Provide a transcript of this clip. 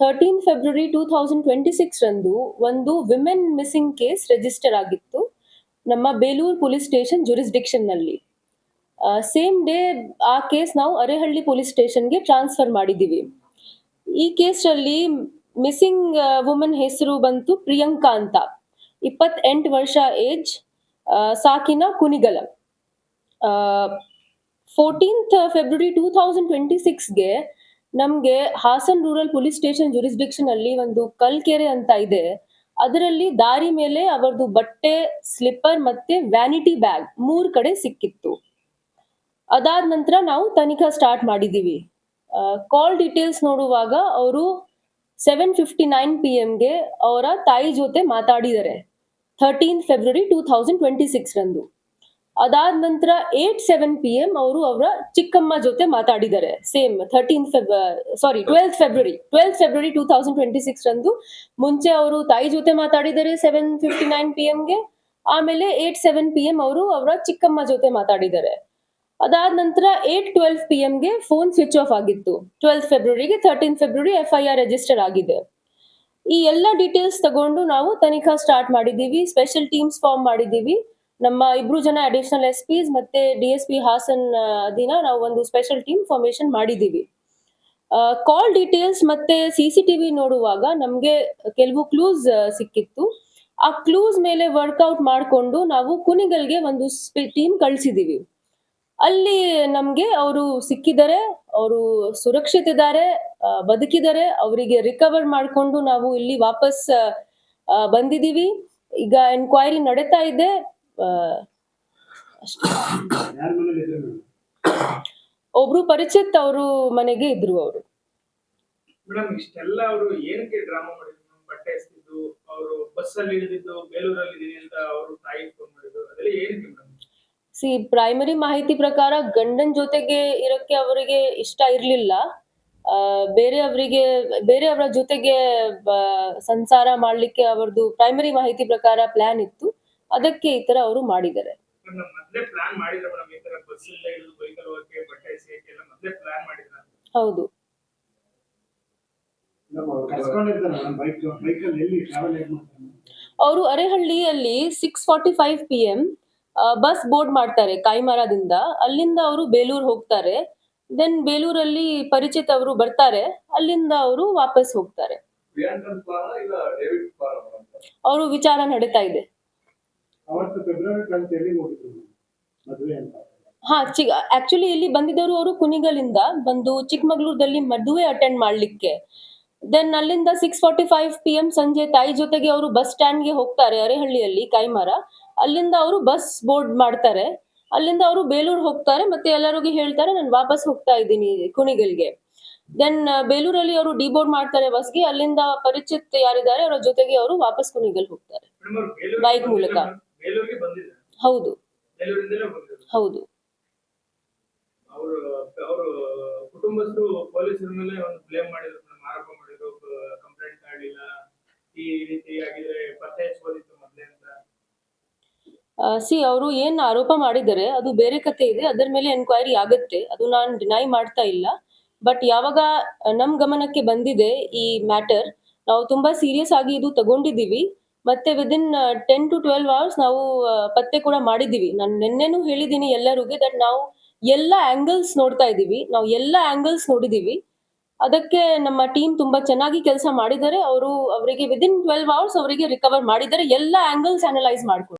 13 February 2026 ರಂದು ಒಂದು women missing case register ಆಗಿತ್ತು ನಮ್ಮ ಬೇಲೂರು ಪೊಲೀಸ್ ಸ್ಟೇಷನ್ ಜ್ಯೂರಿಸ್ಡಿಕ್ಷನ್‌ನಲ್ಲಿ. ಸೇಮ್ ಡೇ ಆ ಕೇಸ್ ನಾವು ಅರೇಹಳ್ಳಿ ಪೊಲೀಸ್ ಸ್ಟೇಷನ್‌ಗೆ ಟ್ರಾನ್ಸ್‌ಫರ್ ಮಾಡಿದ್ದೀವಿ. ಈ ಕೇಸಲ್ಲಿ ಮಿಸ್ಸಿಂಗ್ ವುಮನ್ ಹೆಸರು ಬಂತು ಪ್ರಿಯಾಂಕಾ ಅಂತ. 28 ವರ್ಷ ಏಜ್, ಸಾಕಿನ ಕುನಿಗಲ. 14th ಫೆಬ್ರವರಿ 2026ಗೆ ನಮ್ಗೆ Hassan rural police station jurisdiction ಅಲ್ಲಿ ಒಂದು ಕಲ್ಕೆರೆ ಅಂತ ಇದೆ. ಅದರಲ್ಲಿ ದಾರಿ ಮೇಲೆ ಅವರದು ಬಟ್ಟೆ, ಸ್ಲಿಪ್ಪರ್ ಮತ್ತೆ ವ್ಯಾನಿಟಿ ಬ್ಯಾಗ್ 3 ಕಡೆ ಸಿಕ್ಕಿತ್ತು. ಅದಾದ ನಂತರ ನಾವು ತನಿಖಾ ಸ್ಟಾರ್ಟ್ ಮಾಡಿದ್ದೀವಿ. ಕಾಲ್ ಡೀಟೇಲ್ಸ್ ನೋಡುವಾಗ ಅವರು 7:59 PM ಗೆ ಅವರ ತಾಯಿ ಜೊತೆ ಮಾತಾಡಿದ್ದಾರೆ. 13 ಫೆಬ್ರವರಿ 2026 ರಂದು. ಅದಾದ ನಂತರ 8:07 PM ಅವರು ಅವರ ಚಿಕ್ಕಮ್ಮ ಜೊತೆ ಮಾತಾಡಿದ್ದಾರೆ. ಸೇಮ್ 12th ಫೆಬ್ರವರಿ 2026 ರಂದು ಮುಂಚೆ ಅವರು ತಾಯಿ ಜೊತೆ ಮಾತಾಡಿದ್ದಾರೆ 7:59 PM ಗೆ. ಆಮೇಲೆ 8:07 PM ಅವರು ಅವರ ಚಿಕ್ಕಮ್ಮ ಜೊತೆ ಮಾತಾಡಿದ್ದಾರೆ. ಅದಾದ ನಂತರ 8:12 PM ಗೆ ಫೋನ್ ಸ್ವಿಚ್ ಆಫ್ ಆಗಿತ್ತು. 12th ಫೆಬ್ರವರಿಗೆ 13th February FIR register ಆಗಿದೆ. ಈ ಎಲ್ಲ ಡೀಟೇಲ್ಸ್ ತಗೊಂಡು ನಾವು ತನಿಖಾ ಸ್ಟಾರ್ಟ್ ಮಾಡಿದ್ದೀವಿ. ಸ್ಪೆಷಲ್ ಟೀಮ್ಸ್ ಫಾರ್ಮ್ ಮಾಡಿದ್ದೀವಿ. ನಮ್ಮ 2 ಜನ ಅಡಿಷನಲ್ SPs ಮತ್ತೆ DSP ಹಾಸನ್ ದಿನ ನಾವು ಒಂದು ಸ್ಪೆಷಲ್ ಟೀಮ್ ಫಾರ್ಮೇಷನ್ ಮಾಡಿದ್ದೀವಿ. ಕಾಲ್ ಡೀಟೇಲ್ಸ್ ಮತ್ತೆ CCTV ನೋಡುವಾಗ ನಮ್ಗೆ ಕೆಲವು ಕ್ಲೂಸ್ ಸಿಕ್ಕಿತ್ತು. ಆ ಕ್ಲೂಸ್ ಮೇಲೆ ವರ್ಕೌಟ್ ಮಾಡ್ಕೊಂಡು ನಾವು ಕುನಿಗಲ್ಗೆ ಒಂದು ಟೀಮ್ ಕಳ್ಸಿದೀವಿ. ಅಲ್ಲಿ ನಮ್ಗೆ ಅವರು ಸಿಕ್ಕಿದ್ದಾರೆ, ಅವರು ಸುರಕ್ಷಿತಿದ್ದಾರೆ, ಬದುಕಿದ್ದಾರೆ. ಅವರಿಗೆ ರಿಕವರ್ ಮಾಡ್ಕೊಂಡು ನಾವು ಇಲ್ಲಿ ವಾಪಸ್ ಬಂದಿದೀವಿ. ಈಗ ಎನ್ಕ್ವೈರಿ ನಡೀತಾ ಇದೆ. ಅಷ್ಟೇ. ಒಬ್ರು ಪರಿಚಿತ್ ಅವರು ಮನೆಗೆ ಇದ್ರು ಅವರು. ಮೇಡಮ್ ಇಷ್ಟೆಲ್ಲ ಅವರು ಏನಕ್ಕೆ ಡ್ರಾಮಾ ಮಾಡಿದ್ರು? ಬಟ್ಟೆ ಎಸ್ತಿದ್ದು, ಅವರು ಬಸ್ ಅಲ್ಲಿ ಇಳಿದಿದ್ದು, ಬೇಲೂರಲ್ಲಿ ಇದೀನಿ ಅಂತ ಅವರು ತಾಯಿ ಫೋನ್ ಮಾಡಿದ್ರು, ಅದೆಲ್ಲ ಏನಕ್ಕೆ ಮೇಡಮ್? ಪ್ರೈಮರಿ ಮಾಹಿತಿ ಪ್ರಕಾರ ಗಂಡನ್ ಜೊತೆಗೆ ಇರಕ್ಕೆ ಅವರಿಗೆ ಇಷ್ಟ ಇರ್ಲಿಲ್ಲ. ಬೇರೆಯವರ ಜೊತೆಗೆ ಸಂಸಾರ ಮಾಡ್ಲಿಕ್ಕೆ ಅವರದು ಪ್ರೈಮರಿ ಮಾಹಿತಿ ಪ್ರಕಾರ ಪ್ಲಾನ್ ಇತ್ತು. ಅದಕ್ಕೆ ಈ ತರ ಅವರು ಮಾಡಿದ್ದಾರೆ. ಮೊದಲೇ ಪ್ಲಾನ್ ಮಾಡಿದ್ರು ಮೇಡಮ್, ಈ ತರ ಬಸ್ ಇಲ್ಲ ಇಳಿದು ಬೈಕಲ್ಲಿ ಹೋಗಕ್ಕೆ, ಬಟ್ಟೆ ಎಸೆಯಕ್ಕೆ ಎಲ್ಲ ಮೊದಲೇ ಪ್ಲಾನ್ ಮಾಡಿದ್ರು. ಹೌದು. ಅವರು ಅರೇಹಳ್ಳಿಯಲ್ಲಿ 6:45 PM ಬಸ್ ಬೋರ್ಡ್ ಮಾಡ್ತಾರೆ ಕಾಯಿಮರದಿಂದ. ಅಲ್ಲಿಂದ ಅವರು ಬೇಲೂರು ಹೋಗ್ತಾರೆ. ದೆನ್ ಬೇಲೂರಲ್ಲಿ ಪರಿಚಿತ್ ಅವರು ಬರ್ತಾರೆ. ಅಲ್ಲಿಂದ ಅವರು ವಾಪಸ್ ಹೋಗ್ತಾರೆ. ಅವರು ವಿಚಾರ ನಡೀತಾ ಇದೆ. ಆಕ್ಚುಲಿ ಇಲ್ಲಿ ಬಂದಿದ್ದವರು ಅವರು ಕುನಿಗಲಿಂದ ಬಂದು ಚಿಕ್ಕಮಗಳೂರಲ್ಲಿ ಮದುವೆ ಅಟೆಂಡ್ ಮಾಡ್ಲಿಕ್ಕೆ. ದೆನ್ ಅಲ್ಲಿಂದ 6:45 PM ಸಂಜೆ ತಾಯಿ ಜೊತೆಗೆ ಅವರು ಬಸ್ ಸ್ಟ್ಯಾಂಡ್ಗೆ ಹೋಗ್ತಾರೆ ಅರೇಹಳ್ಳಿಯಲ್ಲಿ ಕಾಯಿಮರ. ಅಲ್ಲಿಂದ ಅವರು ಬಸ್ ಬೋರ್ಡ್ ಮಾಡ್ತಾರೆ. ಅಲ್ಲಿಂದ ಅವರು ಬೇಲೂರು ಹೋಗ್ತಾರೆ ಮತ್ತೆ ಎಲ್ಲರಿಗೂ ಹೇಳ್ತಾರೆ ನಾನು ವಾಪಸ್ ಹೋಗ್ತಾ ಇದ್ದೀನಿ ಕುನಿಗಲ್ಗೆ. ದೆನ್ ಬೇಲೂರಲ್ಲಿ ಅವರು ಡಿಬೋರ್ಡ್ ಮಾಡ್ತಾರೆ ಬಸ್ಗೆ. ಅಲ್ಲಿಂದ ಪರಿಚಿತ್ ಯಾರಿದ್ದಾರೆ ಅವರ ಜೊತೆಗೆ ಅವರು ವಾಪಸ್ ಕುನಿಗಲ್ ಹೋಗ್ತಾರೆ ಬೈಕ್ ಮೂಲಕ. ಹೌದು ಹೌದು. ಅವರು ಕುಟುಂಬಸ್ಥರು ಪೊಲೀಸರ ಮೇಲೆ ಒಂದು ಬ್ಲೇಮ್ ಮಾಡಿದ್ರು, ಆರೋಪ ಮಾಡಿದ್ರು, ಕಂಪ್ಲೇಂಟ್ ಮಾಡಲಿಲ್ಲ, ಈ ರೀತಿ ಆಗಿದ್ರೆ ಪತ್ತೆ ಹಚ್ಚಬಹುದಿತ್ತು ಮೊದಲೇ ಅಂತ. ಅವರು ಏನ್ ಆರೋಪ ಮಾಡಿದ್ದಾರೆ ಅದು ಬೇರೆ ಕತೆ ಇದೆ. ಅದರ ಮೇಲೆ ಎನ್ಕ್ವೈರಿ ಆಗುತ್ತೆ. ಅದು ನಾನು ಡಿನೈ ಮಾಡ್ತಾ ಇಲ್ಲ. ಬಟ್ ಯಾವಾಗ ನಮ್ ಗಮನಕ್ಕೆ ಬಂದಿದೆ ಈ ಮ್ಯಾಟರ್, ನಾವು ತುಂಬಾ ಸೀರಿಯಸ್ ಆಗಿ ಇದು ತಗೊಂಡಿದ್ದೀವಿ. ಮತ್ತೆ ವಿದಿನ್ 10 to 12 hours ನಾವು ಪತ್ತೆ ಕೂಡ ಮಾಡಿದ್ದೀವಿ. ನಾನು ನಿನ್ನೆನೂ ಹೇಳಿದ್ದೀನಿ ಎಲ್ಲರಿಗೂ ದಟ್ ನಾವು ಎಲ್ಲ ಆಂಗಲ್ಸ್ ನೋಡ್ತಾ ಇದ್ದೀವಿ. ನಾವು ಎಲ್ಲ ಆಂಗಲ್ಸ್ ನೋಡಿದ್ದೀವಿ. ಅದಕ್ಕೆ ನಮ್ಮ ಟೀಮ್ ತುಂಬಾ ಚೆನ್ನಾಗಿ ಕೆಲಸ ಮಾಡಿದ್ದಾರೆ. ಅವರಿಗೆ ವಿದಿನ್ 12 hours ಅವರಿಗೆ ರಿಕವರ್ ಮಾಡಿದ್ದಾರೆ. ಎಲ್ಲ ಆಂಗಲ್ಸ್ ಅನಲೈಸ್ ಮಾಡ್ಕೊಂಡು.